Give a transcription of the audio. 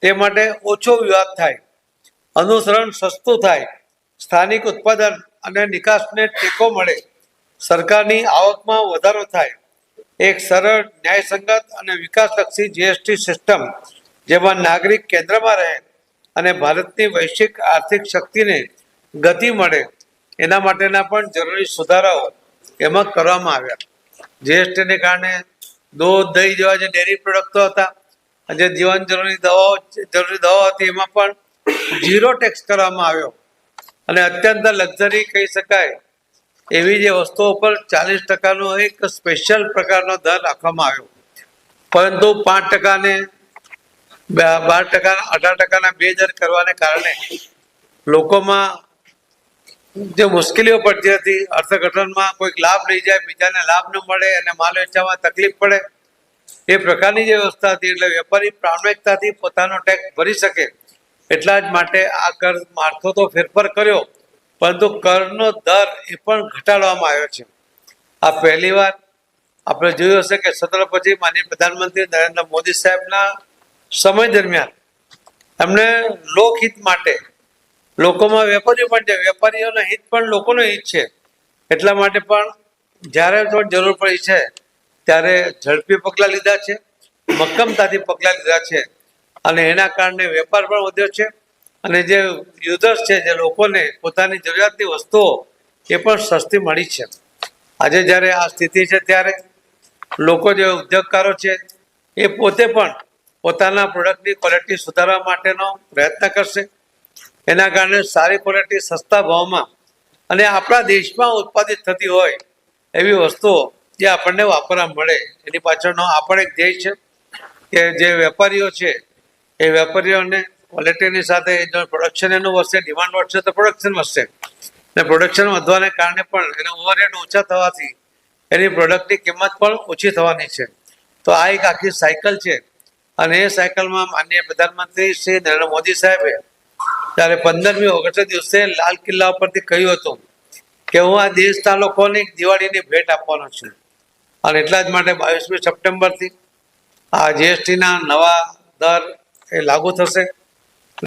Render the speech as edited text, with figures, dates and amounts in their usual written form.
તે માટે ઓછો વિવાદ થાય, અનુસરણ સસ્તું થાય, સ્થાનિક ઉત્પાદન અને નિકાસને ટેકો મળે, સરકારની આવકમાં વધારો થાય, એક સરળ, ન્યાયસંગત અને વિકાસલક્ષી જીએસટી સિસ્ટમ જેમાં નાગરિક કેન્દ્રમાં રહે અને ભારતની વૈશ્વિક આર્થિક શક્તિને ગતિ મળે, એના માટેના પણ જરૂરી સુધારાઓ એમાં કરવામાં આવ્યા. જીએસટીને કારણે દૂધ, દહીં જેવા જે ડેરી પ્રોડક્ટો હતા, જે જીવન જરૂરી દવાઓ હતી, એમાં પણ 0 ટેક્સ કરવામાં આવ્યો અને અત્યંત લક્ઝરી કહી શકાય એવી જે વસ્તુઓ પર 40% એક સ્પેશિયલ પ્રકારનો દર રાખવામાં આવ્યો. પરંતુ 5% ને 12%, 18%ના 2 દર કરવાને કારણે લોકોમાં જે મુશ્કેલીઓ પડતી હતી, અર્થઘટનમાં કોઈક લાભ લઈ જાય, બીજાને લાભ ન મળે અને માલ વેચાવામાં તકલીફ પડે, એ પ્રકારની જે વ્યવસ્થા હતી. એટલે વેપારી પ્રામાણિકતાથી પોતાનો ટેક્સ ભરી શકે એટલા જ માટે આ કર માળખો તો ફેરફાર કર્યો, પરંતુ કરનો દર એ પણ ઘટાડવામાં આવ્યો છે. આ પહેલી વાર આપણે જોયું હશે કે સત્ર પછી માનનીય પ્રધાનમંત્રી નરેન્દ્ર મોદી સાહેબના સમય દરમિયાન એમણે લોકહિત માટે, લોકોમાં વેપારીઓ પણ છે, વેપારીઓનો હિત પણ લોકોનો હિત છે, એટલા માટે પણ જ્યારે પણ જરૂર પડી છે ત્યારે ઝડપી પગલાં લીધા છે, મક્કમતાથી પગલાં લીધા છે અને એના કારણે વેપાર પણ વધ્યો છે અને જે યુઝર્સ છે, જે લોકોને પોતાની જરૂરિયાતની વસ્તુઓ એ પણ સસ્તી મળી છે. આજે જ્યારે આ સ્થિતિ છે ત્યારે લોકો જે ઉદ્યોગકારો છે એ પોતે પણ પોતાના પ્રોડક્ટની ક્વોલિટી સુધારવા માટેનો પ્રયત્ન કરશે. એના કારણે સારી ક્વોલિટી સસ્તા ભાવમાં અને આપણા દેશમાં ઉત્પાદિત થતી હોય એવી વસ્તુઓ જે આપણને વાપરવા મળે, એની પાછળનો આ પણ એક ધ્યેય છે કે જે વેપારીઓ છે એ વેપારીઓને ક્વોલિટીની સાથે જો પ્રોડક્શન એનું વધશે, ડિમાન્ડ વધશે તો પ્રોડક્શન વધશે અને પ્રોડક્શન વધવાને કારણે પણ એના ઓવરહેડ ઓછા થવાથી એની પ્રોડક્ટની કિંમત પણ ઓછી થવાની છે. તો આ એક આખી સાયકલ છે અને એ સાયકલમાં માનનીય પ્રધાનમંત્રી શ્રી નરેન્દ્ર મોદી સાહેબે ત્યારે 15મી ઓગસ્ટ દિવસે લાલ કિલ્લા ઉપરથી કહ્યું હતું કે હું આ દેશના લોકોને દિવાળીની ભેટ આપવાનો છું અને એટલા જ માટે 22મી સપ્ટેમ્બરથી આ જીએસટીના નવા દર એ લાગુ થશે.